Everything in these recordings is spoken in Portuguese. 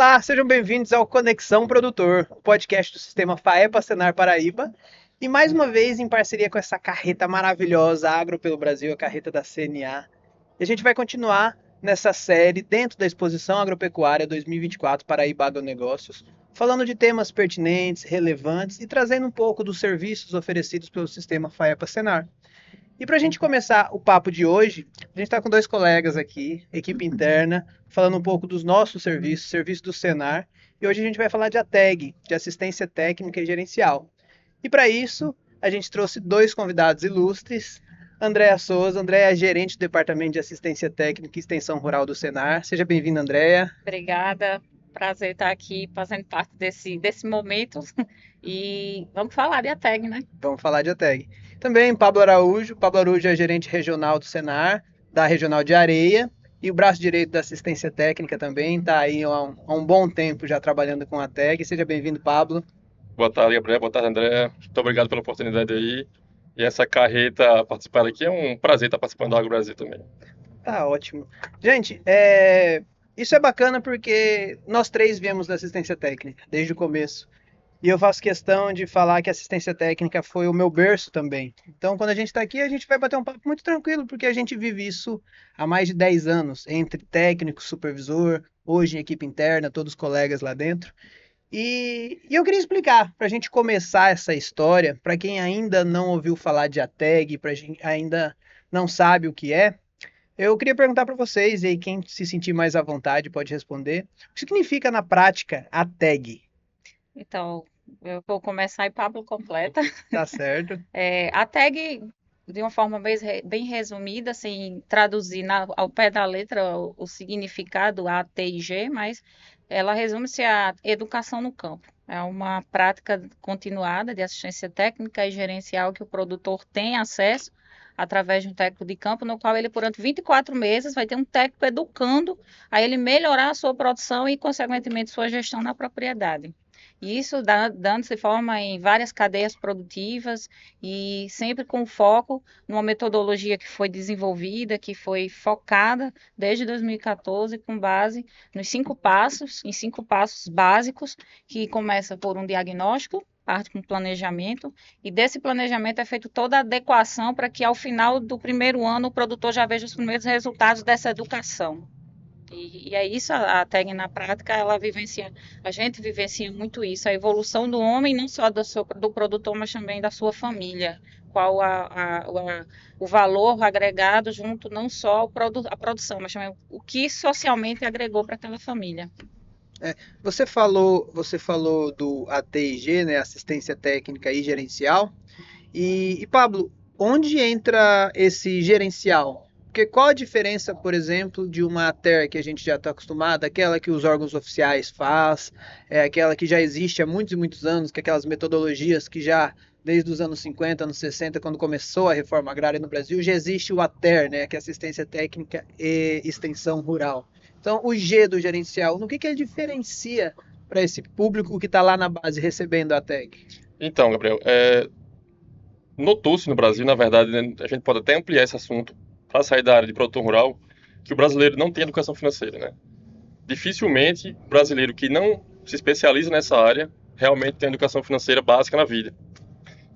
Olá, sejam bem-vindos ao Conexão Produtor, o podcast do Sistema FAEPA Senar Paraíba. E mais uma vez em parceria com essa carreta maravilhosa Agro pelo Brasil, a carreta da CNA. E a gente vai continuar nessa série dentro da Exposição Agropecuária 2024 Paraíba Agronegócios, falando de temas pertinentes, relevantes e trazendo um pouco dos serviços oferecidos pelo Sistema FAEPA Senar. E para a gente começar o papo de hoje, a gente está com dois colegas aqui, equipe interna, falando um pouco dos nossos serviços, serviço do Senar. E hoje a gente vai falar de ATEG, de Assistência Técnica e Gerencial. E para isso, a gente trouxe dois convidados ilustres. Andréa Souza. Andréa é gerente do Departamento de Assistência Técnica e Extensão Rural do Senar. Seja bem-vinda, Andréa. Obrigada, prazer estar aqui fazendo parte desse momento. E vamos falar de ATEG, né? Vamos falar de ATEG. Também Pablo Araújo. Pablo Araújo é gerente regional do Senar, da Regional de Areia, e o braço direito da assistência técnica também. Está aí há um bom tempo já trabalhando com a ATEG. Seja bem-vindo, Pablo. Boa tarde, Gabriel. Boa tarde, André. Muito obrigado pela oportunidade aí. E essa carreta participar aqui é um prazer estar participando do Agro Brasil também. Tá ótimo. Gente, isso é bacana porque nós três viemos da assistência técnica desde o começo. E eu faço questão de falar que a assistência técnica foi o meu berço também. Então, quando a gente está aqui, a gente vai bater um papo muito tranquilo, porque a gente vive isso há mais de 10 anos, entre técnico, supervisor, hoje em equipe interna, todos os colegas lá dentro. E eu queria explicar, para a gente começar essa história, para quem ainda não ouviu falar de ATEG, para quem ainda não sabe o que é, eu queria perguntar para vocês, e aí quem se sentir mais à vontade pode responder, o que significa na prática ATEG? Então, eu vou começar e Pablo completa. Tá certo? A tag, de uma forma bem resumida, sem traduzir ao pé da letra o significado A, T e G, mas ela resume-se a educação no campo. É uma prática continuada de assistência técnica e gerencial que o produtor tem acesso através de um técnico de campo, no qual ele, durante 24 meses, vai ter um técnico educando a ele melhorar a sua produção e, consequentemente, sua gestão na propriedade. E isso dando-se forma em várias cadeias produtivas e sempre com foco numa metodologia que foi desenvolvida, que foi focada desde 2014, com base em 5 passos básicos, que começa por um diagnóstico, parte com planejamento, e desse planejamento é feita toda a adequação para que ao final do primeiro ano o produtor já veja os primeiros resultados dessa educação. E é isso, a tag na prática, a gente vivencia muito isso, a evolução do homem, não só do produtor, mas também da sua família. Qual o valor agregado junto, não só a produção, mas também o que socialmente agregou para aquela família. Você falou do ATG, né, Assistência Técnica e Gerencial. E Pablo, onde entra esse gerencial? Porque qual a diferença, por exemplo, de uma ATER que a gente já está acostumado, aquela que os órgãos oficiais faz, aquela que já existe há muitos e muitos anos, que é aquelas metodologias que já desde os anos 50, anos 60, quando começou a reforma agrária no Brasil, já existe o ATER, né, que é Assistência Técnica e Extensão Rural. Então, o G do gerencial, no que ele diferencia para esse público que está lá na base recebendo a tag? Então, Gabriel, notou-se no Brasil, na verdade, né, a gente pode até ampliar esse assunto para sair da área de produtor rural, que o brasileiro não tem educação financeira, né? Dificilmente o brasileiro que não se especializa nessa área realmente tem educação financeira básica na vida.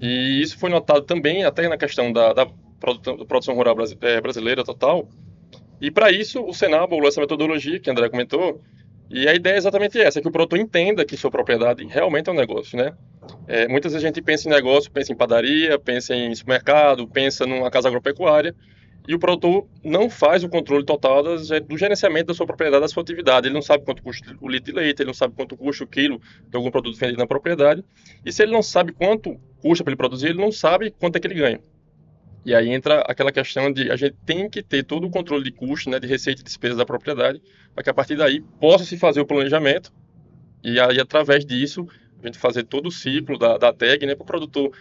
E isso foi notado também até na questão da produção rural brasileira total. E para isso, o Senar bolou essa metodologia que a André comentou, e a ideia é exatamente essa, que o produtor entenda que sua propriedade realmente é um negócio, né? Muitas vezes a gente pensa em negócio, pensa em padaria, pensa em supermercado, pensa numa casa agropecuária, e o produtor não faz o controle total do gerenciamento da sua propriedade, da sua atividade. Ele não sabe quanto custa o litro de leite, ele não sabe quanto custa o quilo de algum produto vendido na propriedade, e se ele não sabe quanto custa para ele produzir, ele não sabe quanto é que ele ganha. E aí entra aquela questão de a gente tem que ter todo o controle de custo, né, de receita e despesa da propriedade, para que a partir daí possa se fazer o planejamento e aí através disso a gente fazer todo o ciclo da tag, né, para o produtor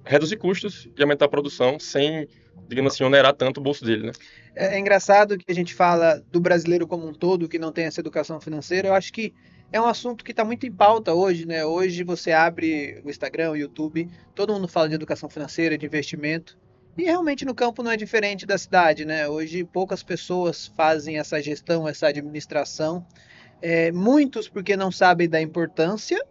reduzir custos e aumentar a produção sem, digamos assim, onerar tanto o bolso dele, né? É engraçado que a gente fala do brasileiro como um todo que não tem essa educação financeira. Eu acho que é um assunto que está muito em pauta hoje, né? Hoje você abre o Instagram, o YouTube, todo mundo fala de educação financeira, de investimento. E realmente no campo não é diferente da cidade, né? Hoje poucas pessoas fazem essa gestão, essa administração. Muitos porque não sabem da importância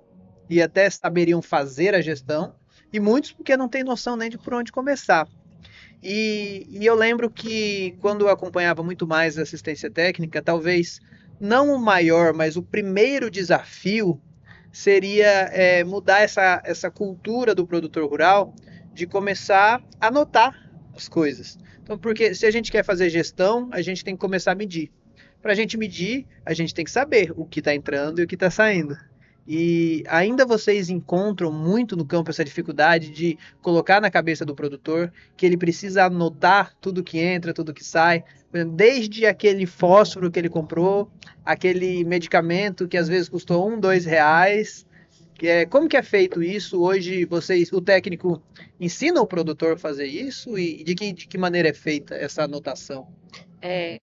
e até saberiam fazer a gestão, e muitos porque não têm noção nem de por onde começar. E eu lembro que quando eu acompanhava muito mais a assistência técnica, talvez não o maior, mas o primeiro desafio seria mudar essa cultura do produtor rural de começar a anotar as coisas. Então, porque se a gente quer fazer gestão, a gente tem que começar a medir. Para a gente medir, a gente tem que saber o que está entrando e o que está saindo. E ainda vocês encontram muito no campo essa dificuldade de colocar na cabeça do produtor que ele precisa anotar tudo que entra, tudo que sai, desde aquele fósforo que ele comprou, aquele medicamento que às vezes custou R$ 1, R$ 2. Como que é feito isso? Hoje o técnico ensina o produtor a fazer isso e de que maneira é feita essa anotação?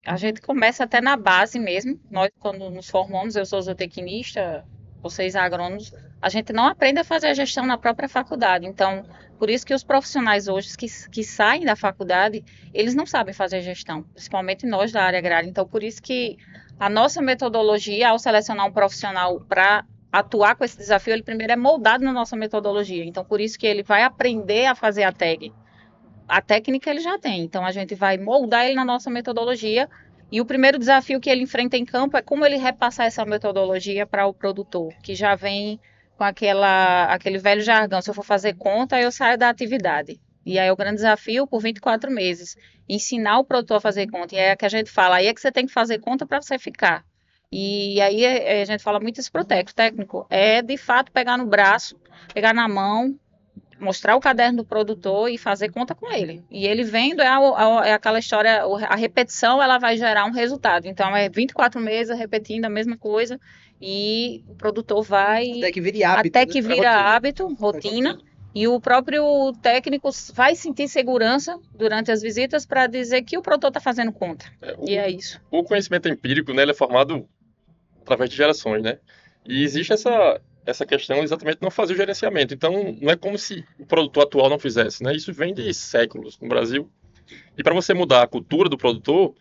A gente começa até na base mesmo. Nós, quando nos formamos, eu sou zootecnista, vocês agrônomos, a gente não aprende a fazer a gestão na própria faculdade. Então, por isso que os profissionais hoje que saem da faculdade, eles não sabem fazer gestão, principalmente nós da área agrária. Então, por isso que a nossa metodologia, ao selecionar um profissional para atuar com esse desafio, ele primeiro é moldado na nossa metodologia. Então, por isso que ele vai aprender a fazer a tag. A técnica ele já tem, então a gente vai moldar ele na nossa metodologia. E o primeiro desafio que ele enfrenta em campo é como ele repassar essa metodologia para o produtor, que já vem com aquele velho jargão: se eu for fazer conta, eu saio da atividade. E aí é o grande desafio por 24 meses, ensinar o produtor a fazer conta. E é que a gente fala, aí é que você tem que fazer conta para você ficar. E aí a gente fala muito isso para o técnico, é de fato pegar no braço, pegar na mão, mostrar o caderno do produtor e fazer conta com ele. E ele vendo, é aquela história, a repetição ela vai gerar um resultado. Então, é 24 meses repetindo a mesma coisa e o produtor vai... Até que vire hábito. Até que vira hábito, rotina. E o próprio técnico vai sentir segurança durante as visitas para dizer que o produtor está fazendo conta. E é isso. O conhecimento empírico, né, ele é formado através de gerações, né? E existe essa questão exatamente de não fazer o gerenciamento. Então, não é como se o produtor atual não fizesse, né? Isso vem de séculos no Brasil. E para você mudar a cultura do produtor,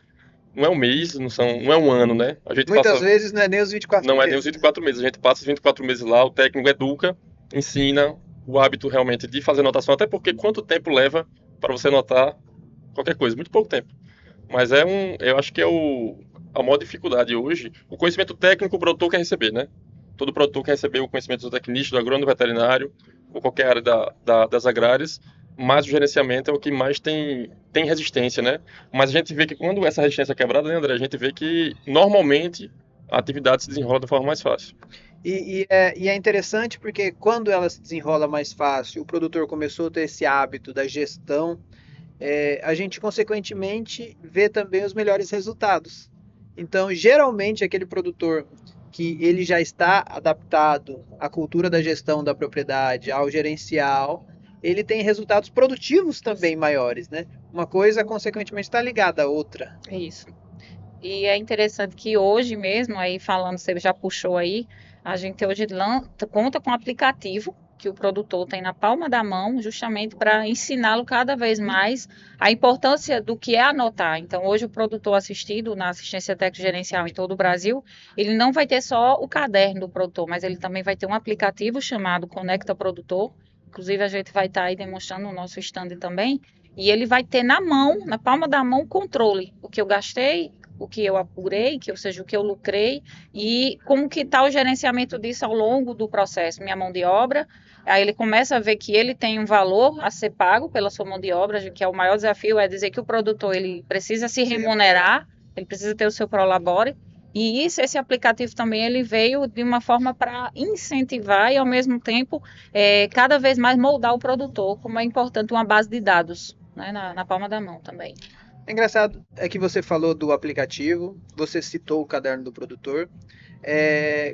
não é um mês, não é um ano, né? Muitas vezes não é nem os 24 meses. Não é nem os 24 meses. A gente passa os 24 meses lá, o técnico educa, ensina o hábito realmente de fazer anotação, até porque quanto tempo leva para você anotar qualquer coisa? Muito pouco tempo. Mas eu acho que a maior dificuldade hoje, o conhecimento técnico o produtor quer receber, né? Todo produtor quer receber o conhecimento do tecnista, do agrônomo, do veterinário, ou qualquer área das agrárias, mas o gerenciamento é o que mais tem resistência, né? Mas a gente vê que quando essa resistência é quebrada, né, André, a gente vê que normalmente a atividade se desenrola de forma mais fácil. E é interessante porque quando ela se desenrola mais fácil, o produtor começou a ter esse hábito da gestão, a gente consequentemente vê também os melhores resultados. Então, geralmente, aquele produtor que ele já está adaptado à cultura da gestão da propriedade, ao gerencial, ele tem resultados produtivos também maiores, né? Uma coisa, consequentemente, está ligada à outra. Isso. E é interessante que hoje mesmo, aí falando, você já puxou aí, a gente hoje conta com um aplicativo que o produtor tem na palma da mão, justamente para ensiná-lo cada vez mais a importância do que é anotar. Então, hoje o produtor assistido na assistência técnica gerencial em todo o Brasil, ele não vai ter só o caderno do produtor, mas ele também vai ter um aplicativo chamado Conecta Produtor. Inclusive, a gente vai estar aí demonstrando no nosso stand também. E ele vai ter na mão, na palma da mão, o controle. O que eu gastei, o que eu apurei, ou seja, o que eu lucrei e como que está o gerenciamento disso ao longo do processo, minha mão de obra. Aí ele começa a ver que ele tem um valor a ser pago pela sua mão de obra, que é o maior desafio, é dizer que o produtor ele precisa se remunerar, ele precisa ter o seu prolabore. E esse aplicativo também ele veio de uma forma para incentivar e ao mesmo tempo cada vez mais moldar o produtor, como é importante uma base de dados, né, na palma da mão também. É engraçado é que você falou do aplicativo, você citou o caderno do produtor.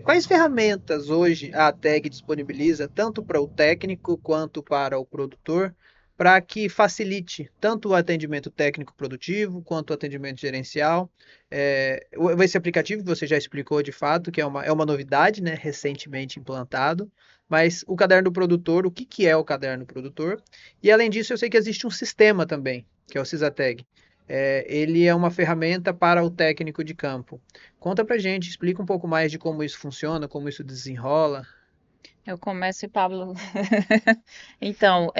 Quais ferramentas hoje a ATEG disponibiliza, tanto para o técnico quanto para o produtor, para que facilite tanto o atendimento técnico produtivo quanto o atendimento gerencial? Esse aplicativo você já explicou de fato que é uma novidade, né, recentemente implantado, mas o caderno do produtor, o que é o caderno do produtor? E além disso, eu sei que existe um sistema também, que é o Sysateg. ele é uma ferramenta para o técnico de campo. Conta pra gente, explica um pouco mais de como isso funciona, como isso desenrola. Eu começo, Pablo. Então,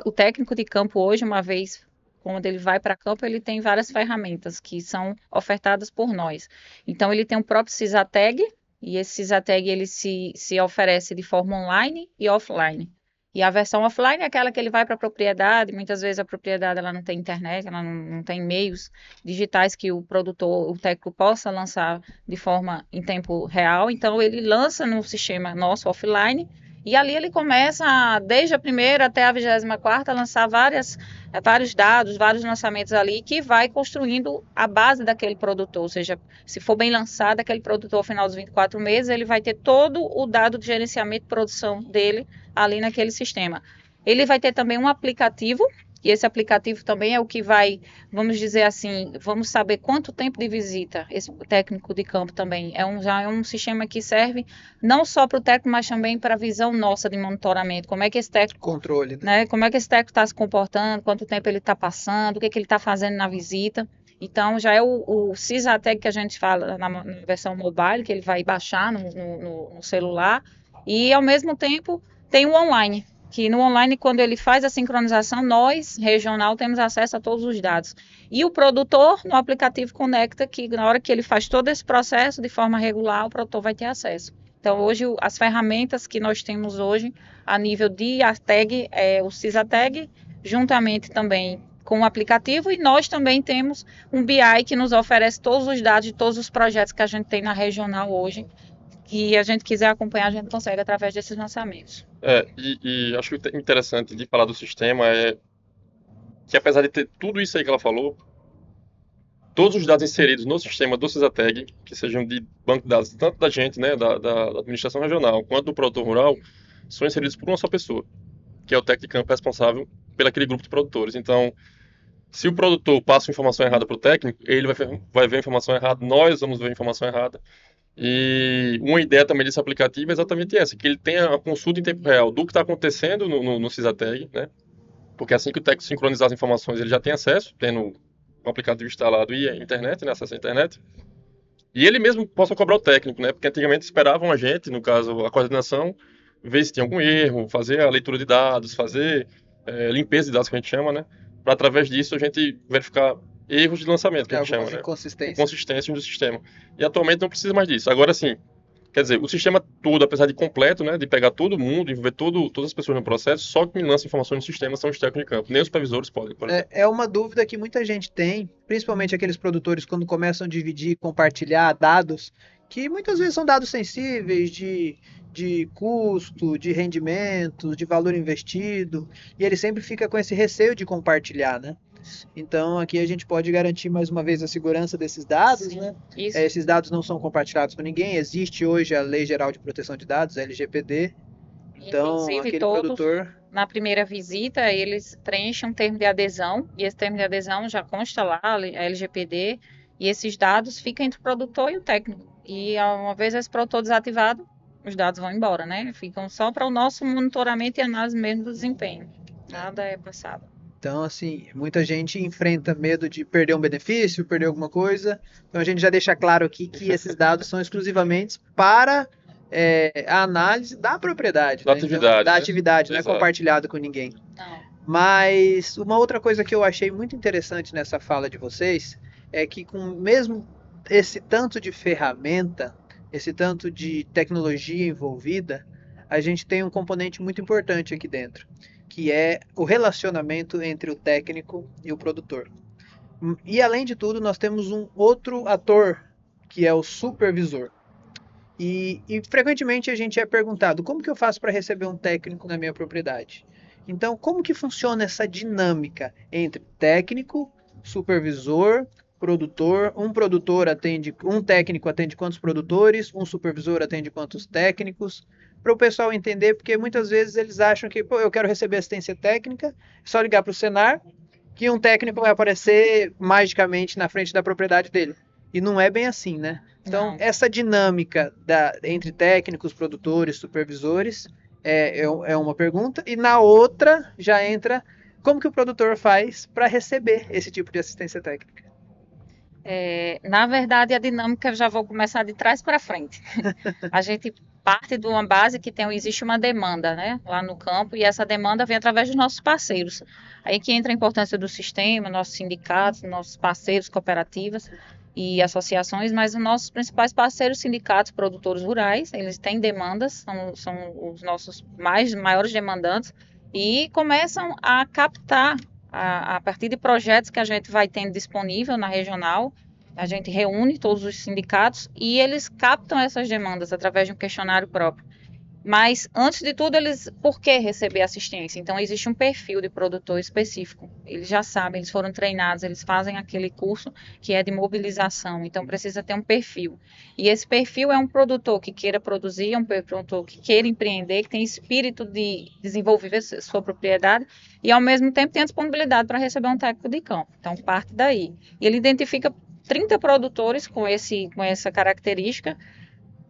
o técnico de campo hoje, uma vez quando ele vai para campo, ele tem várias ferramentas que são ofertadas por nós. Então, ele tem o próprio Sysatag, e esse Sysatag ele se oferece de forma online e offline. E a versão offline é aquela que ele vai para a propriedade, muitas vezes a propriedade ela não tem internet, ela não tem meios digitais que o produtor, o técnico possa lançar de forma em tempo real, então ele lança no sistema nosso offline e ali ele começa, desde a primeira até a 24ª, a lançar vários dados, vários lançamentos ali, que vai construindo a base daquele produtor, ou seja, se for bem lançado, aquele produtor ao final dos 24 meses, ele vai ter todo o dado de gerenciamento e produção dele ali naquele sistema. Ele vai ter também um aplicativo, e esse aplicativo também é o que vai, vamos dizer assim, vamos saber quanto tempo de visita esse técnico de campo também. Já é um sistema que serve não só para o técnico, mas também para a visão nossa de monitoramento. Como é que esse técnico, Controle, né? Como é que esse técnico está se comportando, quanto tempo ele está passando, o que ele está fazendo na visita. Então, já é o Sysatag que a gente fala na versão mobile, que ele vai baixar no celular, e ao mesmo tempo tem o online, que no online, quando ele faz a sincronização, nós, regional, temos acesso a todos os dados. E o produtor, no aplicativo Conecta, que na hora que ele faz todo esse processo de forma regular, o produtor vai ter acesso. Então, hoje, as ferramentas que nós temos hoje, a nível de tag, é o Sysatag, juntamente também com o aplicativo, e nós também temos um BI que nos oferece todos os dados de todos os projetos que a gente tem na regional hoje, que a gente quiser acompanhar, a gente consegue através desses lançamentos. E acho que o interessante de falar do sistema é que, apesar de ter tudo isso aí que ela falou, todos os dados inseridos no sistema do Sysatag, que sejam de banco de dados tanto da gente, né, da administração regional, quanto do produtor rural, são inseridos por uma só pessoa, que é o técnico de campo responsável pelo aquele grupo de produtores. Então, se o produtor passa informação errada para o técnico, ele vai ver a informação errada, nós vamos ver a informação errada. E uma ideia também desse aplicativo é exatamente essa, que ele tenha a consulta em tempo real do que está acontecendo no Sysatag, né? Porque assim que o técnico sincronizar as informações, ele já tem acesso, tendo o aplicativo instalado e a internet, né? Acesso à internet. E ele mesmo possa cobrar o técnico, né? Porque antigamente esperavam a gente, no caso a coordenação, ver se tinha algum erro, fazer a leitura de dados, fazer limpeza de dados que a gente chama, né? Para através disso a gente verificar erros de lançamento, que a gente chama, né? Inconsistências do sistema. E atualmente não precisa mais disso. Agora sim, quer dizer, o sistema todo, apesar de completo, né, de pegar todo mundo, envolver todas as pessoas no processo, só quem lança informações no sistema são os técnicos de campo. Nem os supervisores podem, por exemplo. É uma dúvida que muita gente tem, principalmente aqueles produtores quando começam a dividir, compartilhar dados, que muitas vezes são dados sensíveis de custo, de rendimento, de valor investido, e ele sempre fica com esse receio de compartilhar, né? Então aqui a gente pode garantir mais uma vez a segurança desses dados, Sim, né? isso. Esses dados não são compartilhados com ninguém. Existe hoje a Lei Geral de Proteção de Dados, a LGPD. Então, Inclusive, aquele todos, produtor. na primeira visita, eles preenchem um termo de adesão, e esse termo de adesão já consta lá, a LGPD, e esses dados ficam entre o produtor e o técnico. E uma vez esse produtor desativado, os dados vão embora, né? Ficam só para o nosso monitoramento e análise mesmo do desempenho. Nada é passado. Então, assim, muita gente enfrenta medo de perder um benefício, perder alguma coisa. Então, a gente já deixa claro aqui que esses dados são exclusivamente para a análise da propriedade. Da né? atividade. Então, da atividade, não é Exato. compartilhado com ninguém. Não. Mas uma outra coisa que eu achei muito interessante nessa fala de vocês é que com mesmo esse tanto de ferramenta, esse tanto de tecnologia envolvida, a gente tem um componente muito importante aqui dentro, que é o relacionamento entre o técnico e o produtor. E além de tudo, nós temos um outro ator, que é o supervisor. E frequentemente a gente é perguntado, como que eu faço para receber um técnico na minha propriedade? Então, como que funciona essa dinâmica entre técnico, supervisor, produtor? Um técnico atende quantos produtores? Um supervisor atende quantos técnicos? Para o pessoal entender, porque muitas vezes eles acham que, eu quero receber assistência técnica, é só ligar para o Senar, que um técnico vai aparecer magicamente na frente da propriedade dele. E não é bem assim, né? Então, essa dinâmica entre técnicos, produtores, supervisores é uma pergunta. E na outra já entra como que o produtor faz para receber esse tipo de assistência técnica? Na verdade, a dinâmica eu já vou começar de trás para frente. A gente parte de uma base que existe uma demanda, né, lá no campo, e essa demanda vem através dos nossos parceiros. Aí que entra a importância do sistema, nossos sindicatos, nossos parceiros, cooperativas e associações, mas os nossos principais parceiros, sindicatos, produtores rurais, eles têm demandas, são os nossos maiores demandantes, e começam a captar a partir de projetos que a gente vai tendo disponível na regional. A gente reúne todos os sindicatos e eles captam essas demandas através de um questionário próprio. Mas, antes de tudo, por que receber assistência? Então, existe um perfil de produtor específico. Eles já sabem, eles foram treinados, eles fazem aquele curso que é de mobilização. Então, precisa ter um perfil. E esse perfil é um produtor que queira produzir, é um produtor que queira empreender, que tem espírito de desenvolver sua propriedade e, ao mesmo tempo, tem a disponibilidade para receber um técnico de campo. Então, parte daí. E ele identifica 30 produtores com essa característica,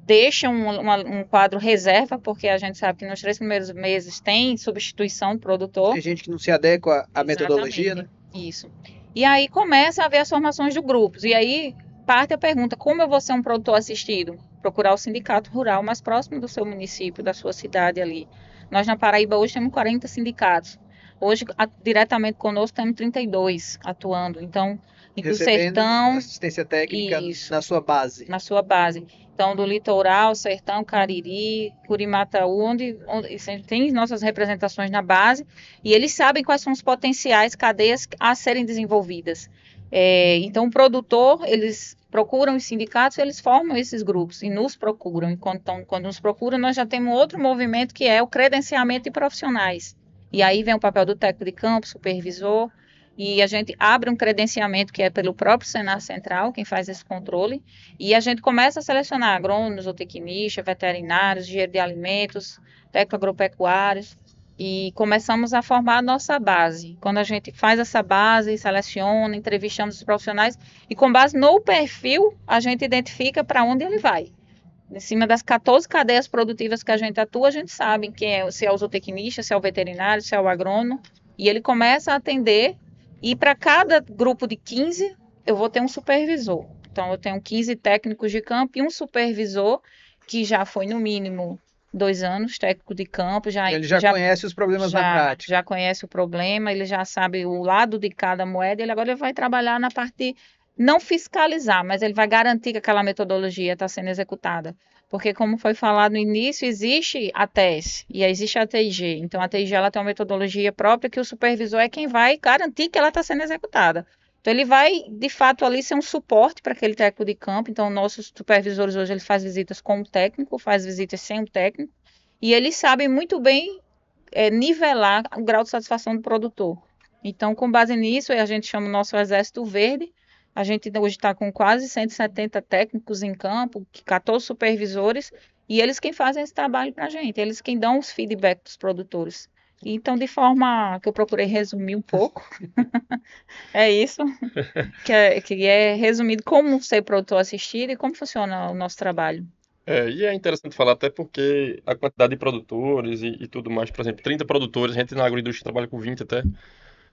deixa um quadro reserva, porque a gente sabe que nos 3 primeiros meses tem substituição do produtor. Tem gente que não se adequa à metodologia, né? Isso. E aí começa a haver as formações de grupos. E aí parte a pergunta, como eu vou ser um produtor assistido? Procurar o sindicato rural mais próximo do seu município, da sua cidade ali. Nós na Paraíba hoje temos 40 sindicatos. Hoje, diretamente conosco, temos 32 atuando. Então, do Recebendo sertão, assistência técnica isso, na sua base. na sua base. Então, do litoral, sertão, Cariri, Curimataú, onde tem nossas representações na base, e eles sabem quais são os potenciais cadeias a serem desenvolvidas. Então, o produtor, eles procuram os sindicatos, eles formam esses grupos e nos procuram. Quando nos procuram, nós já temos outro movimento que é o credenciamento de profissionais. E aí vem o papel do técnico de campo, supervisor, e a gente abre um credenciamento que é pelo próprio Senar Central, quem faz esse controle, e a gente começa a selecionar agrônomos, zootecnistas, veterinários, engenheiro de alimentos, técnico agropecuários, e começamos a formar a nossa base. Quando a gente faz essa base, seleciona, entrevistamos os profissionais, e com base no perfil, a gente identifica para onde ele vai. Em cima das 14 cadeias produtivas que a gente atua, a gente sabe se é o zootecnista, se é o veterinário, se é o agrônomo, e ele começa a atender. E para cada grupo de 15, eu vou ter um supervisor. Então, eu tenho 15 técnicos de campo e um supervisor que já foi, no mínimo, 2 anos, técnico de campo. Ele já conhece os problemas na prática. Já conhece o problema, ele já sabe o lado de cada moeda. Agora ele vai trabalhar na parte de não fiscalizar, mas ele vai garantir que aquela metodologia está sendo executada. Porque, como foi falado no início, existe a TES e existe a TIG. Então, a TIG ela tem uma metodologia própria que o supervisor é quem vai garantir que ela está sendo executada. Então, ele vai, de fato, ali ser um suporte para aquele técnico de campo. Então, nossos supervisores hoje, eles fazem visitas com o técnico, fazem visitas sem o técnico. E eles sabem muito bem nivelar o grau de satisfação do produtor. Então, com base nisso, a gente chama o nosso Exército Verde. A gente hoje está com quase 170 técnicos em campo, 14 supervisores, e eles quem fazem esse trabalho para a gente, eles quem dão os feedbacks dos produtores. Então, de forma que eu procurei resumir um pouco, é isso, que é resumido como ser produtor assistido e como funciona o nosso trabalho. E é interessante falar até porque a quantidade de produtores e tudo mais, por exemplo, 30 produtores, a gente na agroindústria trabalha com 20 até,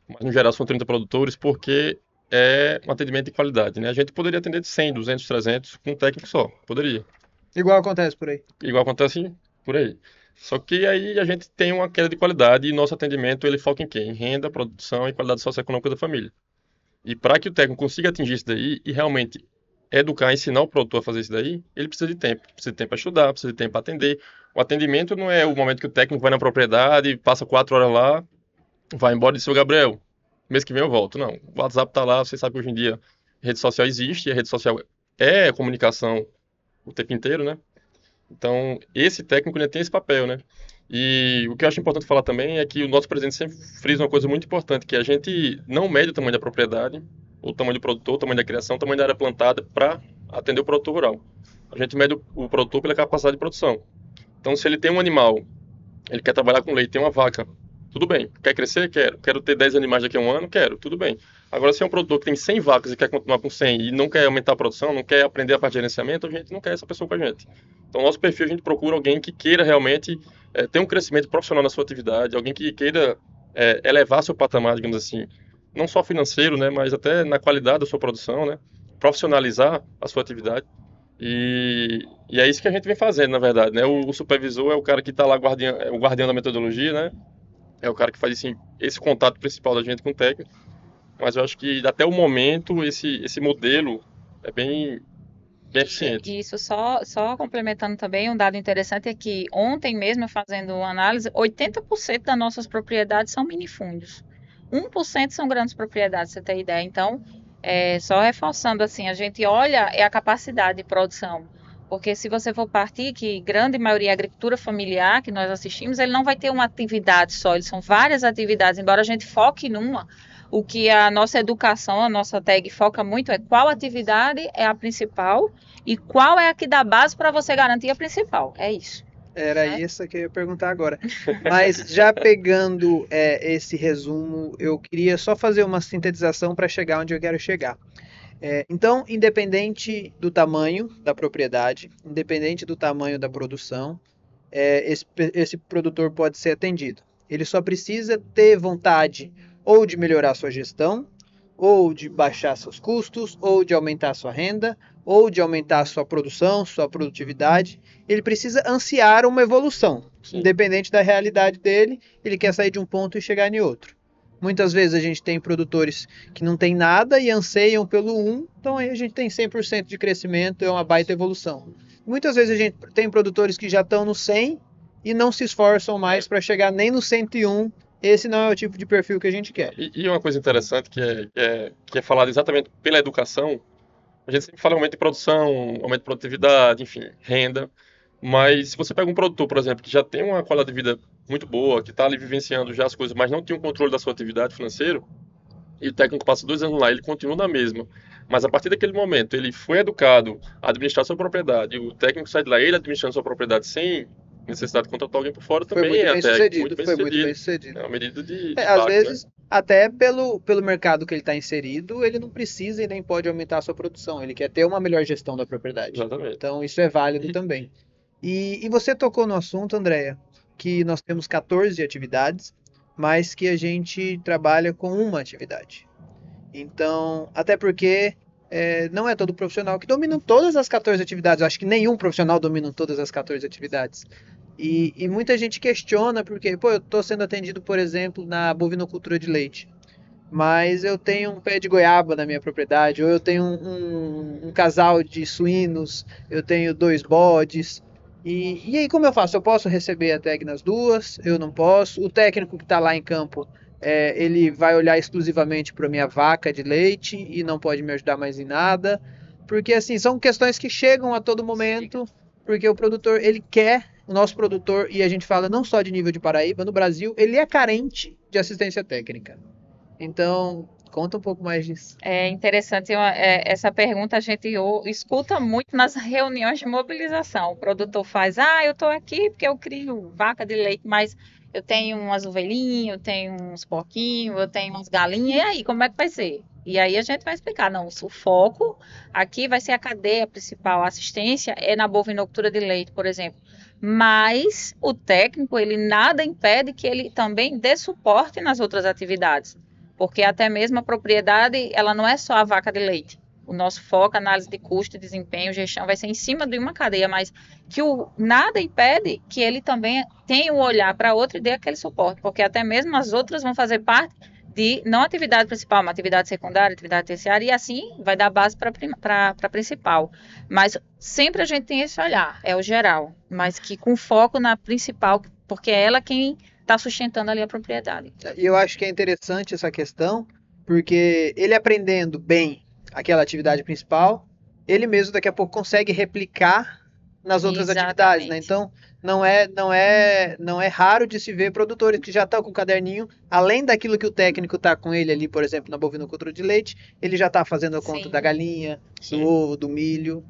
mas no geral são 30 produtores, porque é um atendimento de qualidade, né? A gente poderia atender de 100, 200, 300 com um técnico só, poderia. Igual acontece por aí. Igual acontece por aí. Só que aí a gente tem uma queda de qualidade e nosso atendimento ele foca em quê? Em renda, produção e qualidade socioeconômica da família. E para que o técnico consiga atingir isso daí e realmente educar, ensinar o produtor a fazer isso daí, ele precisa de tempo. Precisa de tempo para estudar, precisa de tempo para atender. O atendimento não é o momento que o técnico vai na propriedade, passa 4 horas lá, vai embora e diz, seu Gabriel, mês que vem eu volto. Não, o WhatsApp tá lá, você sabe que hoje em dia a rede social existe, e a rede social é comunicação o tempo inteiro, né? Então, esse técnico ele tem esse papel, né? E o que eu acho importante falar também é que o nosso presidente sempre frisa uma coisa muito importante, que a gente não mede o tamanho da propriedade, o tamanho do produtor, o tamanho da criação, o tamanho da área plantada para atender o produtor rural. A gente mede o produtor pela capacidade de produção. Então, se ele tem um animal, ele quer trabalhar com leite, tem uma vaca, tudo bem. Quer crescer? Quero. Quero ter 10 animais daqui a um ano? Quero. Tudo bem. Agora, se é um produtor que tem 100 vacas e quer continuar com 100 e não quer aumentar a produção, não quer aprender a parte de gerenciamento, a gente não quer essa pessoa com a gente. Então, nosso perfil, a gente procura alguém que queira realmente ter um crescimento profissional na sua atividade, alguém que queira elevar seu patamar, digamos assim, não só financeiro, né, mas até na qualidade da sua produção, né, profissionalizar a sua atividade. E é isso que a gente vem fazendo, na verdade, né? O supervisor é o cara que está lá, é o guardião da metodologia, né? É o cara que faz assim, esse contato principal da gente com o técnico. Mas eu acho que até o momento esse modelo é bem eficiente. Isso, só complementando também, um dado interessante é que ontem mesmo, fazendo uma análise, 80% das nossas propriedades são minifúndios. 1% são grandes propriedades, você tem ideia. Então, só reforçando assim, a gente olha a capacidade de produção. Porque se você for partir, que grande maioria é agricultura familiar, que nós assistimos, ele não vai ter uma atividade só, eles são várias atividades, embora a gente foque numa. O que a nossa educação, a nossa tag foca muito é qual atividade é a principal e qual é a que dá base para você garantir a principal. É isso. Era isso que eu ia perguntar agora. Mas já pegando esse resumo, eu queria só fazer uma sintetização para chegar onde eu quero chegar. Então, independente do tamanho da propriedade, independente do tamanho da produção, esse produtor pode ser atendido. Ele só precisa ter vontade ou de melhorar sua gestão, ou de baixar seus custos, ou de aumentar sua renda, ou de aumentar sua produção, sua produtividade. Ele precisa ansiar uma evolução. Sim. Independente da realidade dele, ele quer sair de um ponto e chegar em outro. Muitas vezes a gente tem produtores que não tem nada e anseiam pelo 1, então aí a gente tem 100% de crescimento, é uma baita evolução. Muitas vezes a gente tem produtores que já estão no 100 e não se esforçam mais para chegar nem no 101. Esse não é o tipo de perfil que a gente quer. E uma coisa interessante que é falado exatamente pela educação, a gente sempre fala aumento de produção, aumento de produtividade, enfim, renda. Mas se você pega um produtor, por exemplo, que já tem uma qualidade de vida muito boa, que está ali vivenciando já as coisas, mas não tem um controle da sua atividade financeira, e o técnico passa 2 anos lá, ele continua na mesma. Mas a partir daquele momento, ele foi educado a administrar sua propriedade, e o técnico sai de lá, ele administrando sua propriedade sem necessidade de contratar alguém por fora, também foi muito bem sucedido. Foi muito bem sucedido. É uma medida de às vezes, né? Até pelo mercado que ele está inserido, ele não precisa e nem pode aumentar a sua produção. Ele quer ter uma melhor gestão da propriedade. Exatamente. Então, isso é válido também. E você tocou no assunto, Andréia, que nós temos 14 atividades, mas que a gente trabalha com uma atividade. Então, até porque não é todo profissional que domina todas as 14 atividades. Eu acho que nenhum profissional domina todas as 14 atividades. E muita gente questiona porque, eu estou sendo atendido, por exemplo, na bovinocultura de leite, mas eu tenho um pé de goiaba na minha propriedade, ou eu tenho um casal de suínos, eu tenho 2 bodes. E aí como eu faço? Eu posso receber a tag nas duas? Eu não posso? O técnico que está lá em campo, ele vai olhar exclusivamente para a minha vaca de leite e não pode me ajudar mais em nada? Porque assim, são questões que chegam a todo momento, porque o produtor, ele quer, o nosso produtor, e a gente fala não só de nível de Paraíba, no Brasil, ele é carente de assistência técnica. Então, conta um pouco mais disso. É interessante, essa pergunta a gente escuta muito nas reuniões de mobilização. O produtor faz, eu estou aqui porque eu crio vaca de leite, mas eu tenho umas ovelhinhas, eu tenho uns porquinhos, eu tenho umas galinhas, e aí, como é que vai ser? E aí a gente vai explicar, não, o foco aqui vai ser a cadeia principal, a assistência é na bovinocultura de leite, por exemplo. Mas o técnico, ele nada impede que ele também dê suporte nas outras atividades. Porque até mesmo a propriedade, ela não é só a vaca de leite. O nosso foco, análise de custo, desempenho, gestão, vai ser em cima de uma cadeia, mas que nada impede que ele também tenha um olhar para outra e dê aquele suporte, porque até mesmo as outras vão fazer parte de, não atividade principal, uma atividade secundária, atividade terciária, e assim vai dar base para a principal. Mas sempre a gente tem esse olhar, é o geral, mas que com foco na principal, porque é ela quem está sustentando ali a propriedade. E eu acho que é interessante essa questão, porque ele aprendendo bem aquela atividade principal, ele mesmo daqui a pouco consegue replicar nas outras atividades, né? Então, não é raro de se ver produtores que já estão com o caderninho, além daquilo que o técnico está com ele ali, por exemplo, na bovinocultura de leite, ele já está fazendo a conta da galinha, do ovo, do milho.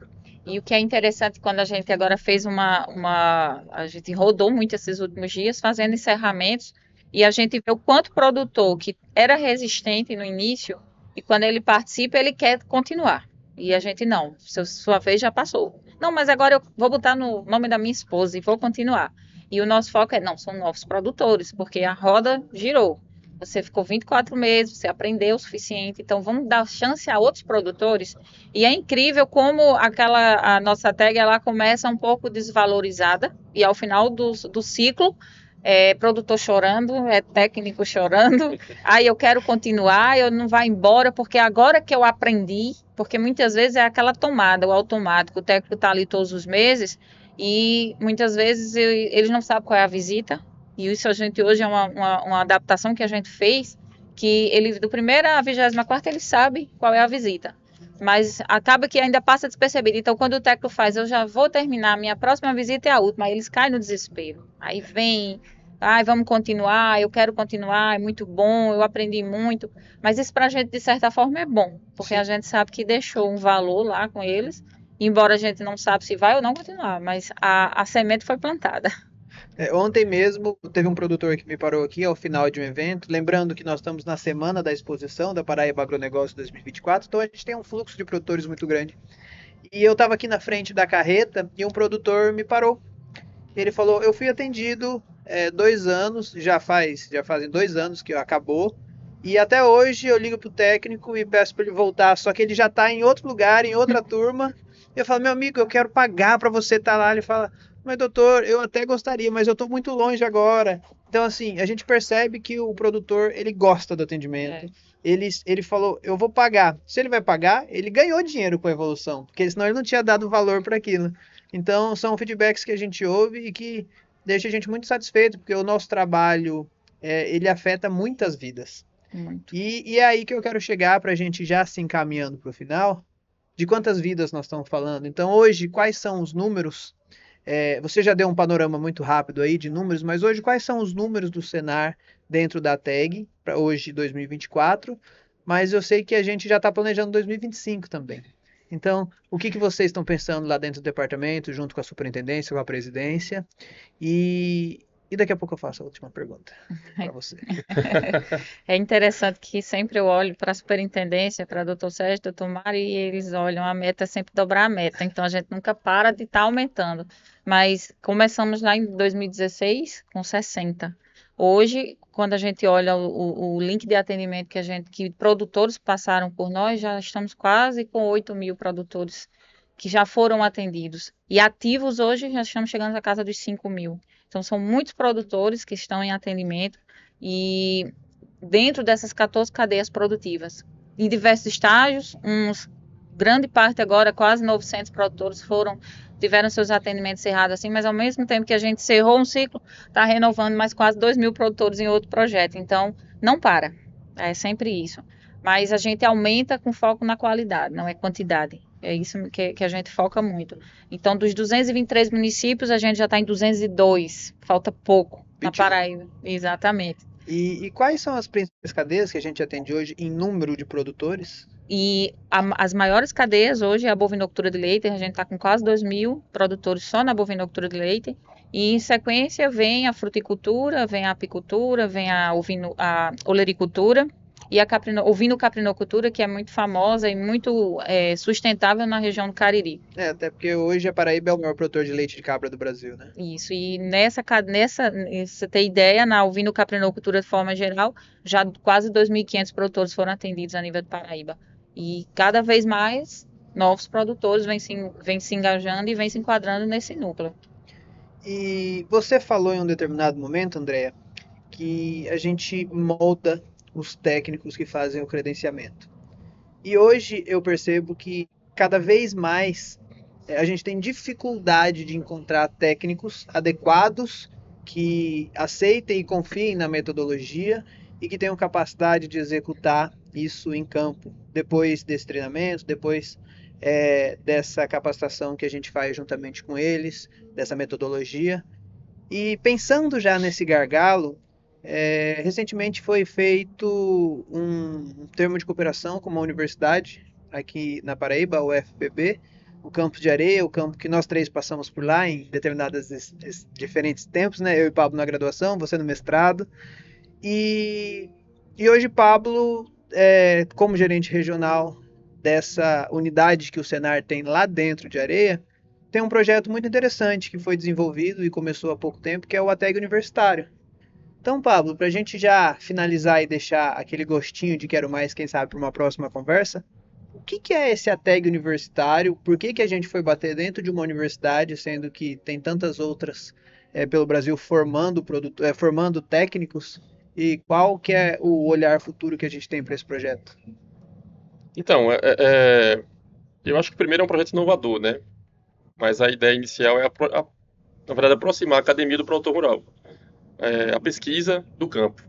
E o que é interessante, quando a gente agora fez a gente rodou muito esses últimos dias fazendo encerramentos, e a gente vê o quanto produtor que era resistente no início, e quando ele participa, ele quer continuar. E a gente não, sua vez já passou. Não, mas agora eu vou botar no nome da minha esposa e vou continuar. E o nosso foco são novos produtores, porque a roda girou. Você ficou 24 meses, você aprendeu o suficiente, então vamos dar chance a outros produtores. E é incrível como a nossa tag ela começa um pouco desvalorizada e ao final do ciclo é produtor chorando, é técnico chorando. Aí eu quero continuar, eu não vai embora porque agora que eu aprendi, porque muitas vezes é aquela tomada, o automático, o técnico está ali todos os meses e muitas vezes eles não sabem qual é a visita. E isso a gente hoje é uma adaptação que a gente fez, que ele do primeiro à 24ª ele sabe qual é a visita. Mas acaba que ainda passa despercebido. Então, quando o técnico faz, eu já vou terminar a minha próxima visita e a última, aí eles caem no desespero. Aí vem, ai, vamos continuar, eu quero continuar, é muito bom, eu aprendi muito. Mas isso pra gente, de certa forma, é bom, porque Sim. a gente sabe que deixou um valor lá com eles, embora a gente não sabe se vai ou não continuar, mas a semente foi plantada. Ontem mesmo teve um produtor que me parou aqui ao final de um evento, lembrando que nós estamos na semana da exposição da Paraíba Agronegócio 2024, então a gente tem um fluxo de produtores muito grande. E eu estava aqui na frente da carreta e um produtor me parou. Ele falou: eu fui atendido 2 anos, já fazem 2 anos que acabou, e até hoje eu ligo pro técnico e peço para ele voltar, só que ele já está em outro lugar, em outra turma. Eu falo: meu amigo, eu quero pagar para você estar lá. Ele fala: mas doutor, eu até gostaria, mas eu estou muito longe agora. Então, assim, a gente percebe que o produtor, ele gosta do atendimento. Ele falou: eu vou pagar. Se ele vai pagar, ele ganhou dinheiro com a evolução, porque senão ele não tinha dado valor para aquilo. Então, são feedbacks que a gente ouve e que deixa a gente muito satisfeito, porque o nosso trabalho, ele afeta muitas vidas. Muito. E é aí que eu quero chegar para a gente já se encaminhando para o final, de quantas vidas nós estamos falando. Então, hoje, quais são os números? Você já deu um panorama muito rápido aí de números, mas hoje quais são os números do Senar dentro da tag, para hoje 2024? Mas eu sei que a gente já está planejando 2025 também. Então, o que vocês estão pensando lá dentro do departamento, junto com a superintendência, com a presidência? E daqui a pouco eu faço a última pergunta para você. É interessante que sempre eu olho para a superintendência, para o doutor Sérgio, doutor Mário, e eles olham, a meta é sempre dobrar a meta, então a gente nunca para de estar aumentando. Mas começamos lá em 2016 com 60. Hoje, quando a gente olha o link de atendimento que produtores passaram por nós, já estamos quase com 8.000 produtores que já foram atendidos. E ativos hoje já estamos chegando à casa dos 5.000. Então, são muitos produtores que estão em atendimento e dentro dessas 14 cadeias produtivas, em diversos estágios, grande parte agora, quase 900 produtores tiveram seus atendimentos cerrados assim, mas ao mesmo tempo que a gente cerrou um ciclo, está renovando mais quase 2.000 produtores em outro projeto. Então, não para. É sempre isso. Mas a gente aumenta com foco na qualidade, não é quantidade. É isso que a gente foca muito. Então, dos 223 municípios, a gente já está em 202. Falta pouco na 21. Paraíba. Exatamente. E quais são as principais cadeias que a gente atende hoje em número de produtores? E as maiores cadeias hoje é a bovinocultura de leite. A gente está com quase 2.000 produtores só na bovinocultura de leite. E em sequência vem a fruticultura, vem a apicultura, vem a olericultura e a ovino-caprinocultura, que é muito famosa e muito sustentável na região do Cariri. Até porque hoje a Paraíba é o maior produtor de leite de cabra do Brasil, né? Isso, e você ter ideia, na ovino-caprinocultura de forma geral, já quase 2.500 produtores foram atendidos a nível de Paraíba. E cada vez mais novos produtores vêm se engajando e vêm se enquadrando nesse núcleo. E você falou em um determinado momento, Andréa, que a gente molda os técnicos que fazem o credenciamento. E hoje eu percebo que cada vez mais a gente tem dificuldade de encontrar técnicos adequados que aceitem e confiem na metodologia e que tenham capacidade de executar isso em campo, depois desse treinamento, depois dessa capacitação que a gente faz juntamente com eles, dessa metodologia. E pensando já nesse gargalo, recentemente foi feito um termo de cooperação com uma universidade aqui na Paraíba, o UFPB, o Campus de Areia, o campo que nós três passamos por lá em determinados diferentes tempos, né? Eu e Pablo na graduação, você no mestrado. E hoje Pablo, como gerente regional dessa unidade que o Senar tem lá dentro de Areia, tem um projeto muito interessante que foi desenvolvido e começou há pouco tempo, que é o ATEG Universitário. Então, Pablo, para a gente já finalizar e deixar aquele gostinho de quero mais, quem sabe, para uma próxima conversa, o que que é esse ATEG universitário? Por que que a gente foi bater dentro de uma universidade, sendo que tem tantas outras pelo Brasil formando técnicos? E qual que é o olhar futuro que a gente tem para esse projeto? Então, eu acho que primeiro é um projeto inovador, né? Mas a ideia inicial é, na verdade, aproximar a academia do produtor rural, a pesquisa do campo.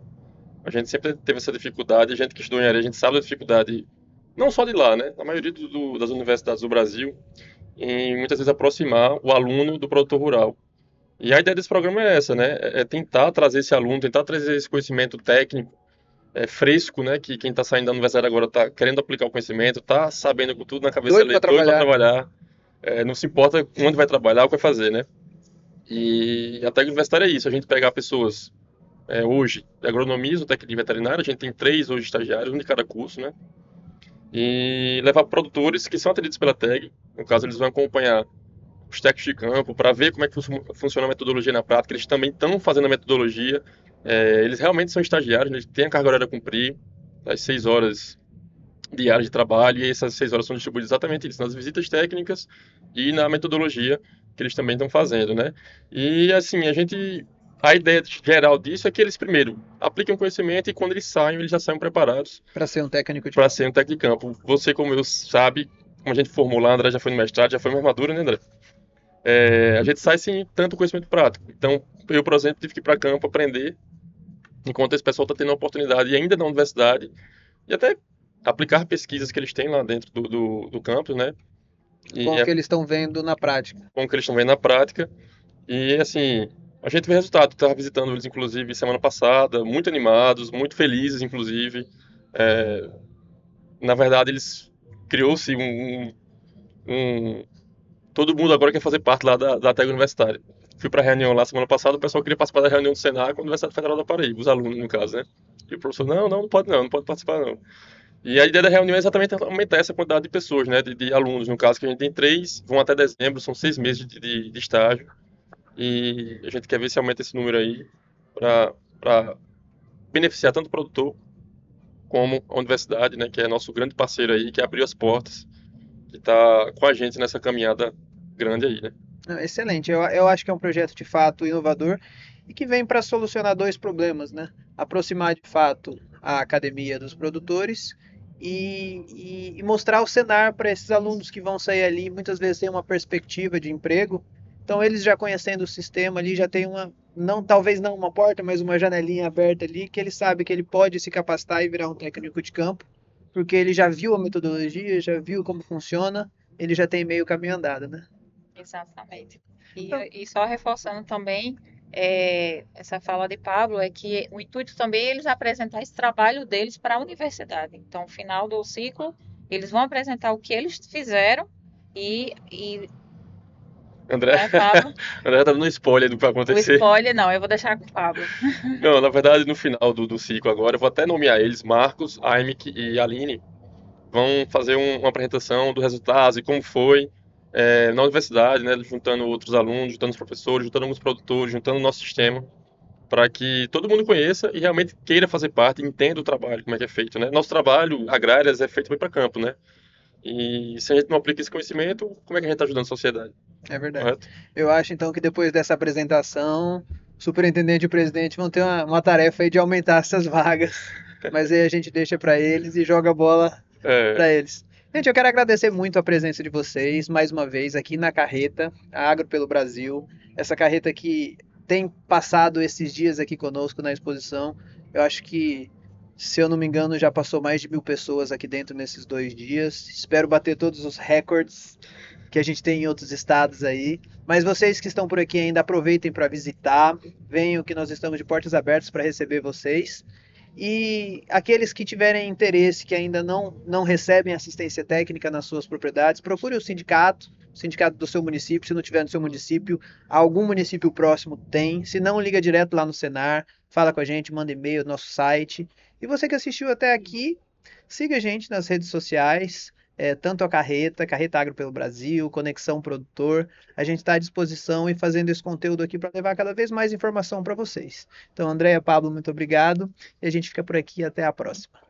A gente sempre teve essa dificuldade, a gente que estudou engenharia, a gente sabe da dificuldade, não só de lá, né? Na maioria das universidades do Brasil, em muitas vezes aproximar o aluno do produtor rural. E a ideia desse programa é essa, né? É tentar trazer esse aluno, tentar trazer esse conhecimento técnico, fresco, né? Que quem está saindo da universidade agora está querendo aplicar o conhecimento, está sabendo com tudo na cabeça, Doido ali, para doido para trabalhar. trabalhar, não se importa onde vai trabalhar, o que vai fazer, né? E a técnica universitária é isso, a gente pegar pessoas hoje de agronomia, ou técnica de veterinária, a gente tem 3 hoje estagiários, um de cada curso, né? E levar produtores que são atendidos pela TEG, no caso eles vão acompanhar os técnicos de campo para ver como é que funciona a metodologia na prática, eles também estão fazendo a metodologia, eles realmente são estagiários, eles têm a carga horária a cumprir, as 6 horas diárias de trabalho, e essas 6 horas são distribuídas exatamente isso, nas visitas técnicas e na metodologia que eles também estão fazendo, né? E assim, a ideia geral disso é que eles primeiro aplicam conhecimento e quando eles saem, eles já saem preparados Para ser um técnico de para campo. ser um técnico de campo. Você, como eu, sabe, como a gente formou lá, André já foi no mestrado, já foi uma armadura, né, André? A gente sai sem tanto conhecimento prático. Então, eu, por exemplo, tive que ir para campo aprender, enquanto esse pessoal está tendo a oportunidade, e ainda na universidade, e até aplicar pesquisas que eles têm lá dentro do campus, né? E Com o que eles estão vendo na prática. como que eles estão vendo na prática. E, assim, a gente vê resultado. Estava visitando eles, inclusive, semana passada, muito animados, muito felizes, inclusive. É, na verdade, eles criou-se um- todo mundo agora quer fazer parte lá da TEG universitária. Fui para a reunião lá semana passada, o pessoal queria participar da reunião do Senac com a Universidade Federal da Paraíba, os alunos, no caso, né? E o professor, não pode não, não pode participar não. E a ideia da reunião é exatamente aumentar essa quantidade de pessoas, né? De alunos, no caso, que a gente tem 3, vão até dezembro, são 6 meses de estágio. E a gente quer ver se aumenta esse número aí para beneficiar tanto o produtor como a universidade, né? Que é nosso grande parceiro aí, que abriu as portas, que está com a gente nessa caminhada grande aí, né? Não, excelente. Eu acho que é um projeto de fato inovador e que vem para solucionar dois problemas, né? Aproximar de fato a academia dos produtores e mostrar o cenário para esses alunos que vão sair ali, muitas vezes tem uma perspectiva de emprego. Então eles já conhecendo o sistema ali já tem uma, não, talvez não uma porta, mas uma janelinha aberta ali que ele sabe que ele pode se capacitar e virar um técnico de campo, porque ele já viu a metodologia, já viu como funciona, ele já tem meio caminho andado, né? Exatamente. Então, E só reforçando também essa fala de Pablo, é que o intuito também é eles apresentar esse trabalho deles para a universidade. Então, no final do ciclo, eles vão apresentar o que eles fizeram e André, não é, Pablo? André tá dando spoiler do que vai O acontecer. spoiler não, eu vou deixar com o Pablo. Não, na verdade, no final do ciclo agora, eu vou até nomear eles, Marcos, Aimik e Aline, vão fazer uma apresentação do resultado e como foi na universidade, né, juntando outros alunos, juntando os professores, juntando alguns produtores, juntando o nosso sistema, para que todo mundo conheça e realmente queira fazer parte, entenda o trabalho, como é que é feito, né? Nosso trabalho, agrárias, é feito bem para campo, né? E se a gente não aplica esse conhecimento, como é que a gente está ajudando a sociedade, é verdade. correto? Eu acho então que depois dessa apresentação, o superintendente e o presidente vão ter uma tarefa aí de aumentar essas vagas. Mas aí a gente deixa para eles e joga a bola É, para eles. Gente, eu quero agradecer muito a presença de vocês mais uma vez aqui na carreta, a Agro pelo Brasil. Essa carreta que tem passado esses dias aqui conosco na exposição. Eu acho que, se eu não me engano, já passou mais de 1.000 pessoas aqui dentro nesses 2 dias. Espero bater todos os recordes que a gente tem em outros estados aí. Mas vocês que estão por aqui ainda aproveitem para visitar, venham que nós estamos de portas abertas para receber vocês. E aqueles que tiverem interesse, que ainda não recebem assistência técnica nas suas propriedades, procure o sindicato do seu município. Se não tiver no seu município, algum município próximo tem. Se não, liga direto lá no Senar, fala com a gente, manda e-mail no nosso site. E você que assistiu até aqui, siga a gente nas redes sociais, tanto a Carreta Agro pelo Brasil, Conexão Produtor. A gente está à disposição e fazendo esse conteúdo aqui para levar cada vez mais informação para vocês. Então, Andréia, Pablo, muito obrigado. E a gente fica por aqui. Até a próxima.